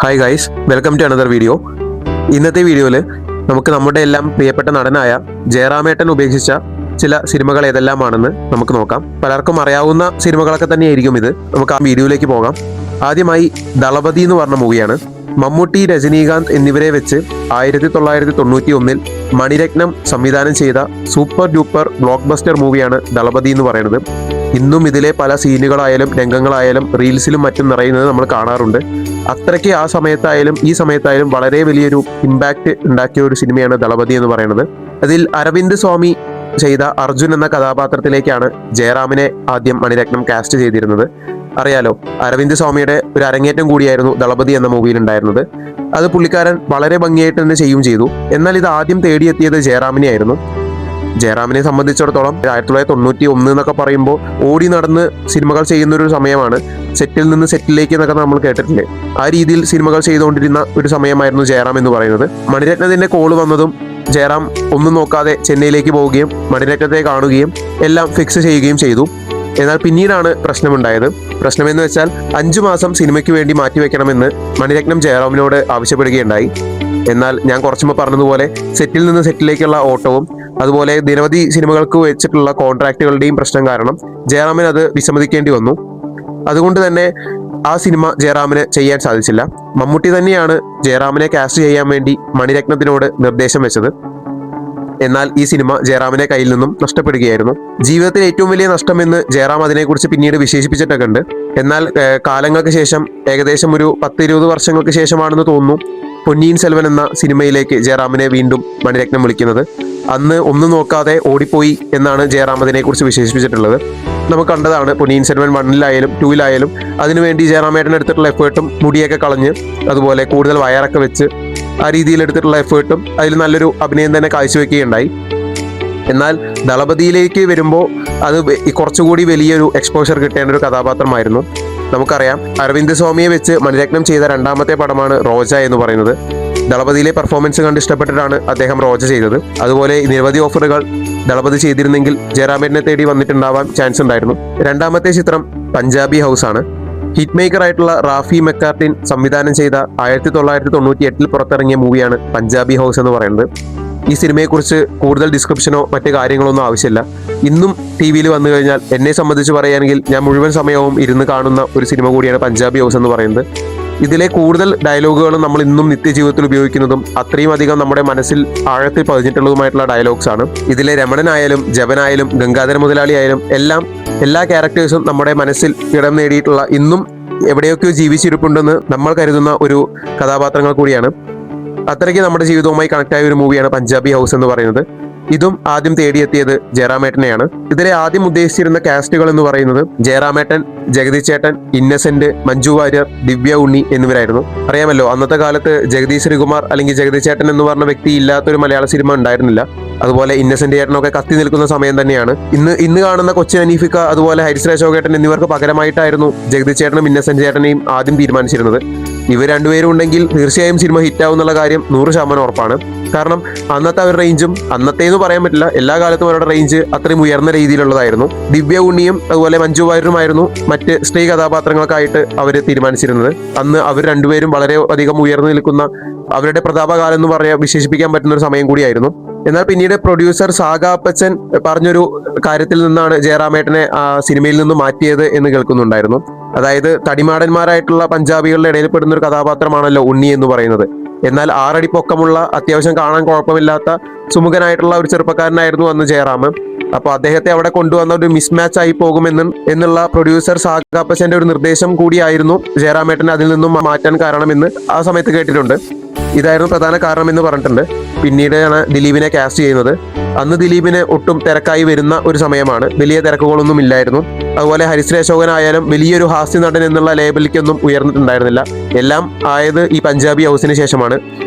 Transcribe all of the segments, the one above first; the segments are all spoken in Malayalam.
Hi guys, welcome to another video. ഇന്നത്തെ വീഡിയോയിൽ നമുക്ക് നമ്മുടെ എല്ലാം പ്രിയപ്പെട്ട നടനായ ജയറാമേട്ടൻ ഉപേക്ഷിച്ച ചില സിനിമകൾ ഏതെല്ലാമാണെന്ന് നമുക്ക് നോക്കാം. പലർക്കും അറിയാവുന്ന സിനിമകളൊക്കെ തന്നെയായിരിക്കും ഇത്. നമുക്ക് ആ വീഡിയോയിലേക്ക് പോകാം. ആദ്യമായി ദളപതി എന്ന് പറഞ്ഞ മൂവിയാണ്. മമ്മൂട്ടി, രജനീകാന്ത് എന്നിവരെ വെച്ച് 1991 മണിരത്നം സംവിധാനം ചെയ്ത സൂപ്പർ ഡ്യൂപ്പർ ബ്ലോക്ക് ബസ്റ്റർ മൂവിയാണ് ദളപതി എന്ന് പറയുന്നത്. ഇന്നും ഇതിലെ പല സീനുകളായാലും രംഗങ്ങളായാലും റീൽസിലും മറ്റും നിറയുന്നത് നമ്മൾ കാണാറുണ്ട്. അത്രയ്ക്ക് ആ സമയത്തായാലും ഈ സമയത്തായാലും വളരെ വലിയൊരു ഇമ്പാക്റ്റ് ഉണ്ടാക്കിയ ഒരു സിനിമയാണ് ദളപതി എന്ന് പറയുന്നത്. അതിൽ അരവിന്ദ് സ്വാമി ചെയ്ത അർജുൻ എന്ന കഥാപാത്രത്തിലേക്കാണ് ജയറാമിനെ ആദ്യം മണിരത്നം കാസ്റ്റ് ചെയ്തിരുന്നത്. അറിയാലോ, അരവിന്ദ് സ്വാമിയുടെ ഒരു അരങ്ങേറ്റം കൂടിയായിരുന്നു ദളപതി എന്ന മൂവിയിൽ ഉണ്ടായിരുന്നത്. അത് പുള്ളിക്കാരൻ വളരെ ഭംഗിയായിട്ട് തന്നെ ചെയ്യുകയും ചെയ്തു. എന്നാൽ ഇത് ആദ്യം തേടിയെത്തിയത് ജയറാമിനെ ആയിരുന്നു. ജയറാമിനെ സംബന്ധിച്ചിടത്തോളം 1991 എന്നൊക്കെ പറയുമ്പോൾ ഓടി നടന്ന് സിനിമകൾ ചെയ്യുന്നൊരു സമയമാണ്. സെറ്റിൽ നിന്ന് സെറ്റിലേക്ക് എന്നൊക്കെ നമ്മൾ കേട്ടിട്ടില്ലേ. ആ രീതിയിൽ സിനിമകൾ ചെയ്തുകൊണ്ടിരുന്ന ഒരു സമയമായിരുന്നു ജയറാം എന്ന് പറയുന്നത്. മണിരത്നത്തിന്റെ കോള് വന്നതും ജയറാം ഒന്നും നോക്കാതെ ചെന്നൈയിലേക്ക് പോവുകയും മണിരത്നത്തെ കാണുകയും എല്ലാം ഫിക്സ് ചെയ്യുകയും ചെയ്തു. എന്നാൽ പിന്നീടാണ് പ്രശ്നമുണ്ടായത്. പ്രശ്നമെന്ന് വെച്ചാൽ 5 മാസം സിനിമയ്ക്ക് വേണ്ടി മാറ്റിവെക്കണമെന്ന് മണിരത്നം ജയറാമിനോട് ആവശ്യപ്പെടുകയുണ്ടായി. എന്നാൽ ഞാൻ കുറച്ചു മുമ്പ് പറഞ്ഞതുപോലെ സെറ്റിൽ നിന്ന് സെറ്റിലേക്കുള്ള ഓട്ടവും അതുപോലെ നിരവധി സിനിമകൾക്ക് വെച്ചിട്ടുള്ള കോൺട്രാക്റ്റുകളുടെയും പ്രശ്നം കാരണം ജയറാമിന് അത് വിസമ്മതിക്കേണ്ടി വന്നു. അതുകൊണ്ട് തന്നെ ആ സിനിമ ജയറാമിന് ചെയ്യാൻ സാധിച്ചില്ല. മമ്മൂട്ടി തന്നെയാണ് ജയറാമിനെ കാസ്റ്റ് ചെയ്യാൻ വേണ്ടി മണിരത്നത്തിനോട് നിർദ്ദേശം വെച്ചത്. എന്നാൽ ഈ സിനിമ ജയറാമിന്റെ കയ്യിൽ നിന്നും നഷ്ടപ്പെടുകയായിരുന്നു. ജീവിതത്തിൽ ഏറ്റവും വലിയ നഷ്ടമെന്ന് ജയറാം അതിനെക്കുറിച്ച് പിന്നീട് വിശേഷിപ്പിച്ചിട്ടൊക്കെ ഉണ്ട്. എന്നാൽ കാലങ്ങൾക്ക് ശേഷം, ഏകദേശം ഒരു 10-20 വർഷങ്ങൾക്ക് ശേഷമാണെന്ന് തോന്നുന്നു, പൊന്നിയിൻ സെൽവൻ എന്ന സിനിമയിലേക്ക് ജയറാമിനെ വീണ്ടും മണിരത്നം വിളിക്കുന്നത്. അന്ന് ഒന്നും നോക്കാതെ ഓടിപ്പോയി എന്നാണ് ജയറാം അതിനെക്കുറിച്ച് വിശേഷിപ്പിച്ചിട്ടുള്ളത്. നമുക്ക് കണ്ടതാണ്, പൊന്നിയിൻ സെൽവൻ 1-ലായാലും 2-ലായാലും അതിനുവേണ്ടി ജയറാമേട്ടൻ എടുത്തിട്ടുള്ള എഫേർട്ടും, മുടിയൊക്കെ കളഞ്ഞ് അതുപോലെ കൂടുതൽ വയറൊക്കെ വെച്ച് ആ രീതിയിൽ എടുത്തിട്ടുള്ള എഫേർട്ടും അതിൽ നല്ലൊരു അഭിനയം തന്നെ കാഴ്ചവെക്കുകയുണ്ടായി. എന്നാൽ ദളപതിയിലേക്ക് വരുമ്പോൾ അത് കുറച്ചുകൂടി വലിയൊരു എക്സ്പോഷർ കിട്ടേണ്ട ഒരു കഥാപാത്രമായിരുന്നു. നമുക്കറിയാം, അരവിന്ദ് സ്വാമിയെ വെച്ച് മണിരത്നം ചെയ്ത 2ാമത്തെ പടമാണ് റോജ എന്ന് പറയുന്നത്. ദളപതിയിലെ പെർഫോമൻസ് കണ്ട് ഇഷ്ടപ്പെട്ടിട്ടാണ് അദ്ദേഹം റോജ ചെയ്തത്. അതുപോലെ നിരവധി ഓഫറുകൾ ദളപതി ചെയ്തിരുന്നെങ്കിൽ ജയറാമേട്ടനെ തേടി വന്നിട്ടുണ്ടാവാൻ ചാൻസ് ഉണ്ടായിരുന്നു. 2ാമത്തെ ചിത്രം പഞ്ചാബി ഹൗസ് ആണ്. ഹിറ്റ് മേക്കർ ആയിട്ടുള്ള റാഫി മെക്കാർട്ടിൻ സംവിധാനം ചെയ്ത 1998 പുറത്തിറങ്ങിയ മൂവിയാണ് പഞ്ചാബി ഹൗസ് എന്ന് പറയുന്നത്. ഈ സിനിമയെക്കുറിച്ച് കൂടുതൽ ഡിസ്ക്രിപ്ഷനോ മറ്റു കാര്യങ്ങളൊന്നും ആവശ്യമില്ല. ഇന്നും TV വന്നു കഴിഞ്ഞാൽ എന്നെ സംബന്ധിച്ച് പറയുകയാണെങ്കിൽ ഞാൻ മുഴുവൻ സമയവും ഇരുന്ന് കാണുന്ന ഒരു സിനിമ കൂടിയാണ് പഞ്ചാബി ഹൗസ് എന്ന് പറയുന്നത്. ഇതിലെ കൂടുതൽ ഡയലോഗുകളും നമ്മൾ ഇന്നും നിത്യജീവിതത്തിൽ ഉപയോഗിക്കുന്നതും അത്രയും അധികം നമ്മുടെ മനസ്സിൽ ആഴത്തിൽ പതിഞ്ഞിട്ടുള്ളതുമായിട്ടുള്ള ഡയലോഗ്സ് ആണ്. ഇതിലെ രമണനായാലും ജവനായാലും ഗംഗാധര മുതലാളി ആയാലും എല്ലാ ക്യാരക്ടേഴ്സും നമ്മുടെ മനസ്സിൽ ഇടം നേടിയിട്ടുള്ള, ഇന്നും എവിടെയൊക്കെയോ ജീവിച്ചിരിപ്പുണ്ടെന്ന് നമ്മൾ കരുതുന്ന ഒരു കഥാപാത്രങ്ങൾ കൂടിയാണ്. അത്രയ്ക്ക് നമ്മുടെ ജീവിതവുമായി കണക്റ്റായ ഒരു മൂവിയാണ് പഞ്ചാബി ഹൗസ് എന്ന് പറയുന്നത്. ഇതും ആദ്യം തേടിയെത്തിയത് ജയറാമേട്ടനെയാണ്. ഇതിലെ ആദ്യം ഉദ്ദേശിച്ചിരുന്ന കാസ്റ്റുകൾ എന്ന് പറയുന്നത് ജയറാമേട്ടൻ, ജഗദീഷ് ചേട്ടൻ, ഇന്നസെന്റ്, മഞ്ജു വാര്യർ, ദിവ്യ ഉണ്ണി എന്നിവരായിരുന്നു. അറിയാമല്ലോ, അന്നത്തെ കാലത്ത് ജഗദീഷ് ശ്രീകുമാർ അല്ലെങ്കിൽ ജഗദീഷ് ചേട്ടൻ എന്ന് പറഞ്ഞ വ്യക്തി ഇല്ലാത്തൊരു മലയാള സിനിമ ഉണ്ടായിരുന്നില്ല. അതുപോലെ ഇന്നസെന്റ് ചേട്ടനൊക്കെ കത്തി നിൽക്കുന്ന സമയം തന്നെയാണ്. ഇന്ന് കാണുന്ന കൊച്ചിൻ അനീഫിക്ക, അതുപോലെ ഹരിശ്രീ അശോകേട്ടൻ എന്നിവർക്ക് പകരമായിട്ടായിരുന്നു ജഗദീഷ് ചേട്ടനും ഇന്നസെന്റ് ചേട്ടനെയും ആദ്യം തീരുമാനിച്ചിരുന്നത്. ഇവർ രണ്ടുപേരും ഉണ്ടെങ്കിൽ തീർച്ചയായും സിനിമ ഹിറ്റാവും എന്നുള്ള കാര്യം 100% ഉറപ്പാണ്. കാരണം അന്നത്തെ അവരുടെ റേഞ്ചും, അന്നത്തെ എന്ന് പറയാൻ പറ്റില്ല, എല്ലാ കാലത്തും അവരുടെ റേഞ്ച് അത്രയും ഉയർന്ന രീതിയിലുള്ളതായിരുന്നു. ദിവ്യ ഉണ്ണിയും അതുപോലെ മഞ്ജു വാര്യരുമായിരുന്നു മറ്റ് സ്ത്രീ കഥാപാത്രങ്ങൾക്കായിട്ട് അവർ തീരുമാനിച്ചിരുന്നത്. അന്ന് അവർ രണ്ടുപേരും വളരെ അധികം ഉയർന്നു നിൽക്കുന്ന, അവരുടെ പ്രതാപകാലം എന്ന് വിശേഷിപ്പിക്കാൻ പറ്റുന്ന ഒരു സമയം കൂടിയായിരുന്നു. എന്നാൽ പിന്നീട് പ്രൊഡ്യൂസർ സാഗ അപ്പച്ചൻ പറഞ്ഞൊരു കാര്യത്തിൽ നിന്നാണ് ജയറാമേട്ടനെ ആ സിനിമയിൽ നിന്ന് മാറ്റിയത് എന്ന് കേൾക്കുന്നുണ്ടായിരുന്നു. അതായത് തടിമാടന്മാരായിട്ടുള്ള പഞ്ചാബികളുടെ ഇടയിൽ പെടുന്ന ഒരു കഥാപാത്രമാണല്ലോ ഉണ്ണി എന്ന് പറയുന്നത്. എന്നാൽ 6 അടി പൊക്കമുള്ള, അത്യാവശ്യം കാണാൻ കുഴപ്പമില്ലാത്ത സുമുഖനായിട്ടുള്ള ഒരു ചെറുപ്പക്കാരനായിരുന്നു അന്ന് ജയറാം. അപ്പോൾ അദ്ദേഹത്തെ അവിടെ കൊണ്ടുവന്ന ഒരു മിസ്മാച്ച് ആയി എന്നുള്ള പ്രൊഡ്യൂസർ സാഗാപ്പച്ചന്റെ ഒരു നിർദ്ദേശം കൂടിയായിരുന്നു ജയറാമേട്ടനെ അതിൽ നിന്നും മാറ്റാൻ കാരണമെന്ന് ആ സമയത്ത് കേട്ടിട്ടുണ്ട്. ഇതായിരുന്നു പ്രധാന കാരണം എന്ന് പറഞ്ഞിട്ടുണ്ട്. പിന്നീടാണ് ദിലീപിനെ കാസ്റ്റ് ചെയ്യുന്നത്. അന്ന് ദിലീപിന് ഒട്ടും തിരക്കായി വരുന്ന ഒരു സമയമാണ്. വലിയ തിരക്കുകളൊന്നും ഇല്ലായിരുന്നു. അതുപോലെ ഹരിശ്രീ അശോകനായാലും വലിയൊരു ഹാസ്യ നടൻ എന്നുള്ള ലേബലിലേക്കൊന്നും ഉയർന്നിട്ടുണ്ടായിരുന്നില്ല. എല്ലാം ആയത് ഈ പഞ്ചാബി ഹൗസിന് ശേഷമാണ്.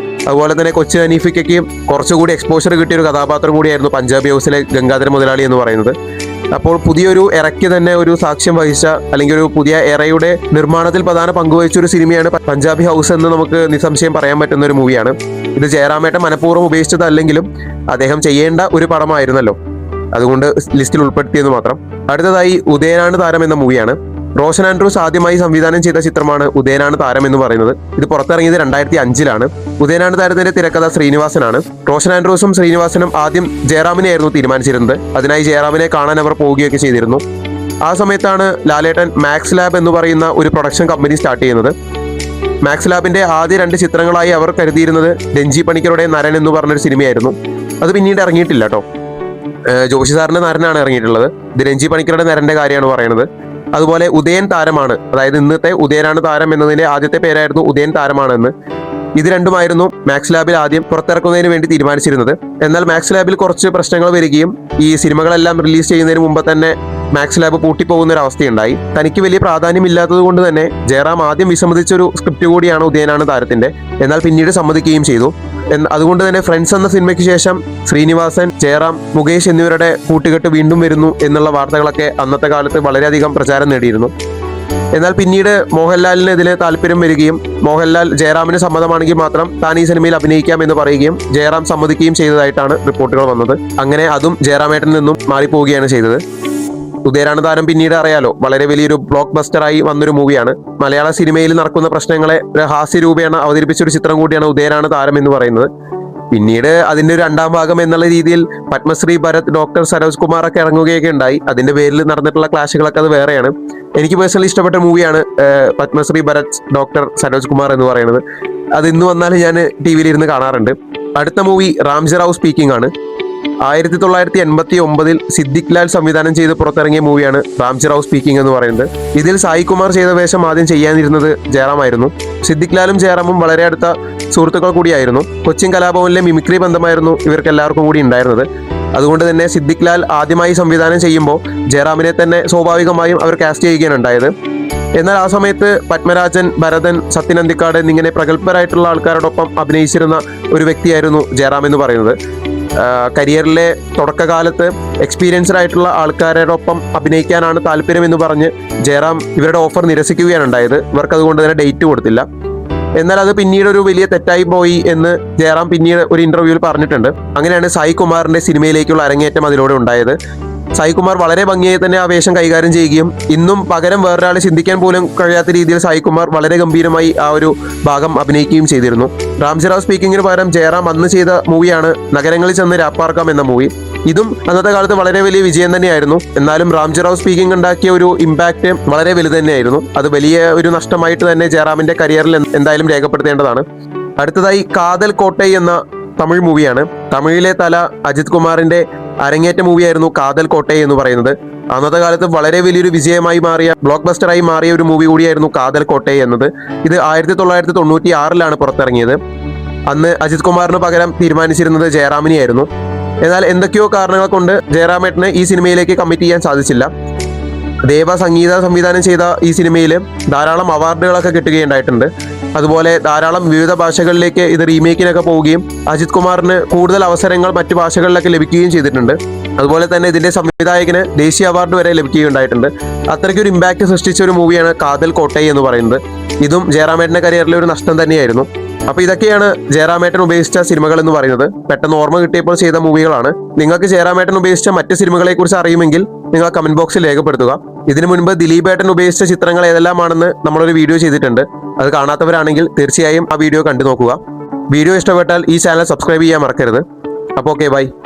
അതുപോലെ തന്നെ കൊച്ചിൻ അനീഫിക്കയ്ക്ക് കുറച്ചുകൂടി എക്സ്പോഷർ കിട്ടിയ ഒരു കഥാപാത്രം കൂടിയായിരുന്നു പഞ്ചാബി ഹൗസിലെ ഗംഗാധര മുതലാളി എന്ന് പറയുന്നത്. അപ്പോൾ പുതിയൊരു എറയ്ക്ക് തന്നെ ഒരു സാക്ഷ്യം വഹിച്ച, അല്ലെങ്കിൽ ഒരു പുതിയ എറയുടെ നിർമ്മാണത്തിൽ പ്രധാന പങ്കുവഹിച്ച ഒരു സിനിമയാണ് പഞ്ചാബി ഹൗസ് എന്ന് നമുക്ക് നിസ്സംശയം പറയാൻ പറ്റുന്ന ഒരു മൂവിയാണ്. ഇത് ജയറാമേട്ടൻ മനഃപൂർവ്വം ഉപേക്ഷിച്ചതല്ലെങ്കിലും അദ്ദേഹം ചെയ്യേണ്ട ഒരു പടമായിരുന്നല്ലോ, അതുകൊണ്ട് ലിസ്റ്റിൽ ഉൾപ്പെടുത്തിയെന്ന് മാത്രം. അടുത്തതായി ഉദയനാണ് താരം എന്ന മൂവിയാണ്. റോഷൻ ആൻഡ്രൂസ് ആദ്യമായി സംവിധാനം ചെയ്ത ചിത്രമാണ് ഉദയനാണ് താരം എന്ന് പറയുന്നത്. ഇത് പുറത്തിറങ്ങിയത് 2005-ലാണ്. ഉദയനാണ് താരത്തിന്റെ തിരക്കഥ ശ്രീനിവാസനാണ്. റോഷൻ ആൻഡ്രൂസും ശ്രീനിവാസനും ആദ്യം ജയറാമിനെയായിരുന്നു തീരുമാനിച്ചിരുന്നത്. അതിനായി ജയറാമിനെ കാണാൻ അവർ പോവുകയൊക്കെ ചെയ്തിരുന്നു. ആ സമയത്താണ് ലാലേട്ടൻ മാക്സ് ലാബ് എന്ന് പറയുന്ന ഒരു പ്രൊഡക്ഷൻ കമ്പനി സ്റ്റാർട്ട് ചെയ്യുന്നത്. മാക്സ് ലാബിന്റെ ആദ്യ 2 ചിത്രങ്ങളായി അവർ കരുതിയിരുന്നത് രഞ്ജി പണിക്കരുടെ നരൻ എന്ന് പറഞ്ഞൊരു സിനിമയായിരുന്നു. അത് പിന്നീട് ഇറങ്ങിയിട്ടില്ല കേട്ടോ. ജോഷി സാറിന്റെ നരനാണ് ഇറങ്ങിയിട്ടുള്ളത്. ഇത് രഞ്ജി പണിക്കരുടെ നരന്റെ കാര്യമാണ് പറയുന്നത്. അതുപോലെ ഉദയൻ താരമാണ്, അതായത് ഇന്നത്തെ ഉദയനാണ് താരം എന്നതിന്റെ ആദ്യത്തെ പേരായിരുന്നു ഉദയൻ താരമാണെന്ന്. ഇത് രണ്ടുമായിരുന്നു മാക്സ് ലാബിൽ ആദ്യം പുറത്തിറക്കുന്നതിന് വേണ്ടി തീരുമാനിച്ചിരുന്നത്. എന്നാൽ മാക്സ് ലാബിൽ കുറച്ച് പ്രശ്നങ്ങൾ വരികയും ഈ സിനിമകളെല്ലാം റിലീസ് ചെയ്യുന്നതിന് മുമ്പ് തന്നെ മാക്സ് ലാബ് പൂട്ടിപ്പോകുന്ന ഒരു അവസ്ഥയുണ്ടായി. തനിക്ക് വലിയ പ്രാധാന്യമില്ലാത്തത് കൊണ്ട് തന്നെ ജയറാം ആദ്യം വിസമ്മതിച്ചൊരു സ്ക്രിപ്റ്റ് കൂടിയാണ് ഉദയനാണ് താരത്തിന്റെ. എന്നാൽ പിന്നീട് സമ്മതിക്കുകയും ചെയ്തു. അതുകൊണ്ട് തന്നെ ഫ്രണ്ട്സ് എന്ന സിനിമയ്ക്ക് ശേഷം ശ്രീനിവാസൻ, ജയറാം, മുകേഷ് എന്നിവരുടെ കൂട്ടുകെട്ട് വീണ്ടും വരുന്നു എന്നുള്ള വാർത്തകളൊക്കെ അന്നത്തെ കാലത്ത് വളരെയധികം പ്രചാരം നേടിയിരുന്നു. എന്നാൽ പിന്നീട് മോഹൻലാലിന് ഇതിൽ താല്പര്യം വരികയും മോഹൻലാൽ ജയറാമിന് സമ്മതമാണെങ്കിൽ മാത്രം താൻ ഈ സിനിമയിൽ അഭിനയിക്കാം എന്ന് പറയുകയും ജയറാം സമ്മതിക്കുകയും ചെയ്തതായിട്ടാണ് റിപ്പോർട്ടുകൾ വന്നത്. അങ്ങനെ അതും ജയറാമേട്ടനിൽ നിന്നും മാറിപ്പോവുകയാണ് ചെയ്തത്. ഉദയനാണ് താരം പിന്നീട് അറിയാലോ വളരെ വലിയൊരു ബ്ലോക്ക് ബസ്റ്ററായി വന്നൊരു മൂവിയാണ്. മലയാള സിനിമയിൽ നടക്കുന്ന പ്രശ്നങ്ങളെ ഹാസ്യരൂപേണ അവതരിപ്പിച്ചൊരു ചിത്രം കൂടിയാണ് ഉദയനാണ് താരം എന്ന് പറയുന്നത്. പിന്നീട് അതിന്റെ ഒരു 2ാം ഭാഗം എന്നുള്ള രീതിയിൽ പത്മശ്രീ ഭരത്, ഡോക്ടർ സരോജ് കുമാർ ഒക്കെ ഇറങ്ങുകയൊക്കെ ഉണ്ടായി. അതിന്റെ പേരിൽ നടന്നിട്ടുള്ള ക്ലാഷുകളൊക്കെ അത് വേറെയാണ്. എനിക്ക് പേഴ്സണലി ഇഷ്ടപ്പെട്ട മൂവിയാണ് പത്മശ്രീ ഭരത്, ഡോക്ടർ സരോജ് കുമാർ എന്ന് പറയുന്നത്. അത് ഇന്ന് വന്നാലും ഞാൻ TV-യിൽ ഇരുന്ന് കാണാറുണ്ട്. അടുത്ത മൂവി റാംജി റാവു സ്പീക്കിംഗ് ആണ്. 1989 സിദ്ദിഖ് ലാൽ സംവിധാനം ചെയ്ത് പുറത്തിറങ്ങിയ മൂവിയാണ് റാംജി റാവു സ്പീക്കിംഗ് എന്ന് പറയുന്നത്. ഇതിൽ സായി കുമാർ ചെയ്ത വേഷം ആദ്യം ചെയ്യാനിരുന്നത് ജയറാമായിരുന്നു. സിദ്ദിഖ് ലാലും ജയറാമും വളരെ അടുത്ത സുഹൃത്തുക്കൾ കൂടിയായിരുന്നു. കൊച്ചിൻ കലാഭവനിലെ മിമിക്രി ബന്ധമായിരുന്നു ഇവർക്ക് എല്ലാവർക്കും കൂടി ഉണ്ടായിരുന്നത്. അതുകൊണ്ട് തന്നെ സിദ്ദിഖ് ലാൽ ആദ്യമായി സംവിധാനം ചെയ്യുമ്പോൾ ജയറാമിനെ തന്നെ സ്വാഭാവികമായും അവർ കാസ്റ്റ് ചെയ്യുകയാണ് ഉണ്ടായത്. എന്നാൽ ആ സമയത്ത് പത്മരാജൻ, ഭരതൻ, സത്യൻ അന്തിക്കാട് എന്നിങ്ങനെ പ്രഗത്ഭരായിട്ടുള്ള ആൾക്കാരോടൊപ്പം അഭിനയിച്ചിരുന്ന ഒരു വ്യക്തിയായിരുന്നു ജയറാം എന്ന് പറയുന്നത്. കരിയറിലെ തുടക്കകാലത്ത് എക്സ്പീരിയൻസ്ഡ് ആയിട്ടുള്ള ആൾക്കാരോടൊപ്പം അഭിനയിക്കാനാണ് താല്പര്യമെന്ന് പറഞ്ഞ് ജയറാം ഇവരുടെ ഓഫർ നിരസിക്കുകയാണ് ഉണ്ടായത്. ഇവർക്ക് അതുകൊണ്ട് തന്നെ ഡേറ്റ് കൊടുത്തില്ല. എന്നാൽ അത് പിന്നീട് ഒരു വലിയ തെറ്റായി പോയി എന്ന് ജയറാം പിന്നീട് ഒരു ഇന്റർവ്യൂവിൽ പറഞ്ഞിട്ടുണ്ട്. അങ്ങനെയാണ് സായി കുമാറിന്റെ സിനിമയിലേക്കുള്ള അരങ്ങേറ്റം അതിലൂടെ ഉണ്ടായത്. സായി കുമാർ വളരെ ഭംഗിയായി തന്നെ ആ വേഷം കൈകാര്യം ചെയ്യുകയും ഇന്നും പകരം വേറൊരാളെ ചിന്തിക്കാൻ പോലും കഴിയാത്ത രീതിയിൽ സായി കുമാർ വളരെ ഗംഭീരമായി ആ ഒരു ഭാഗം അഭിനയിക്കുകയും ചെയ്തിരുന്നു. റാംജി റാവു സ്പീക്കിങ്ങിന് പകരം ജയറാം അന്ന് ചെയ്ത മൂവിയാണ് നഗരങ്ങളിൽ ചെന്ന് രാപ്പാർക്കാം എന്ന മൂവി. ഇതും അന്നത്തെ കാലത്ത് വളരെ വലിയ വിജയം തന്നെയായിരുന്നു. എന്നാലും റാംജി റാവു സ്പീക്കിംഗ് ഉണ്ടാക്കിയ ഒരു ഇമ്പാക്റ്റ് വളരെ വലുത് തന്നെയായിരുന്നു. അത് വലിയ ഒരു നഷ്ടമായിട്ട് തന്നെ ജയറാമിന്റെ കരിയറിൽ എന്തായാലും രേഖപ്പെടുത്തേണ്ടതാണ്. അടുത്തതായി കാതൽ കോട്ടൈ എന്ന തമിഴ് മൂവിയാണ്. തമിഴിലെ തല അജിത് കുമാറിന്റെ അരങ്ങേറ്റ മൂവിയായിരുന്നു കാതൽ കോട്ടൈ എന്ന് പറയുന്നത്. അന്നത്തെ കാലത്ത് വളരെ വലിയൊരു വിജയമായി മാറിയ, ബ്ലോക്ക് ബസ്റ്ററായി മാറിയ ഒരു മൂവി കൂടിയായിരുന്നു കാതൽ കോട്ടൈ എന്നത്. ഇത് 1996-ലാണ് പുറത്തിറങ്ങിയത്. അന്ന് അജിത് കുമാറിന് പകരം തീരുമാനിച്ചിരുന്നത് ജയറാമിനെയായിരുന്നു. എന്നാൽ എന്തൊക്കെയോ കാരണങ്ങൾ കൊണ്ട് ജയറാമേട്ടന് ഈ സിനിമയിലേക്ക് കമ്മിറ്റ് ചെയ്യാൻ സാധിച്ചില്ല. ദേവ സംഗീത സംവിധാനം ചെയ്ത ഈ സിനിമയിൽ ധാരാളം അവാർഡുകളൊക്കെ കിട്ടുകയുണ്ടായിട്ടുണ്ട്. അതുപോലെ ധാരാളം വിവിധ ഭാഷകളിലേക്ക് ഇത് റീമേക്കിനൊക്കെ പോവുകയും അജിത് കുമാറിന് കൂടുതൽ അവസരങ്ങൾ മറ്റു ഭാഷകളിലൊക്കെ ലഭിക്കുകയും ചെയ്തിട്ടുണ്ട്. അതുപോലെ തന്നെ ഇതിന്റെ സംവിധായകന് ദേശീയ അവാർഡ് വരെ ലഭിക്കുകയുണ്ടായിട്ടുണ്ട്. അത്രയ്ക്കൊരു ഇമ്പാക്ട് സൃഷ്ടിച്ച ഒരു മൂവിയാണ് കാതൽ കോട്ടൈ എന്ന് പറയുന്നത്. ഇതും ജയറാമേട്ടന്റെ കരിയറിലെ ഒരു നഷ്ടം തന്നെയായിരുന്നു. അപ്പൊ ഇതൊക്കെയാണ് ജയറാമേട്ടൻ ഉപേക്ഷിച്ച സിനിമകൾ എന്ന് പറയുന്നത്. പെട്ടെന്ന് ഓർമ്മ കിട്ടിയപ്പോൾ ചെയ്ത മൂവികളാണ്. നിങ്ങൾക്ക് ജയറാമേട്ടൻ ഉപേക്ഷിച്ച മറ്റ് സിനിമകളെ കുറിച്ച് അറിയുമെങ്കിൽ നിങ്ങൾ കമന്റ് ബോക്സിൽ രേഖപ്പെടുത്തുക. ഇതിനു മുൻപ് ദിലീപേട്ടൻ ഉപേക്ഷിച്ച ചിത്രങ്ങൾ ഏതെല്ലാമാണെന്ന് നമ്മളൊരു വീഡിയോ ചെയ്തിട്ടുണ്ട്. അത് കാണാത്തവരാണെങ്കിൽ തീർച്ചയായും ആ വീഡിയോ കണ്ടു നോക്കുക. വീഡിയോ ഇഷ്ടപ്പെട്ടാൽ ഈ ചാനൽ സബ്സ്ക്രൈബ് ചെയ്യാൻ മറക്കരുത്. അപ്പോൾ ഓക്കെ, ബൈ.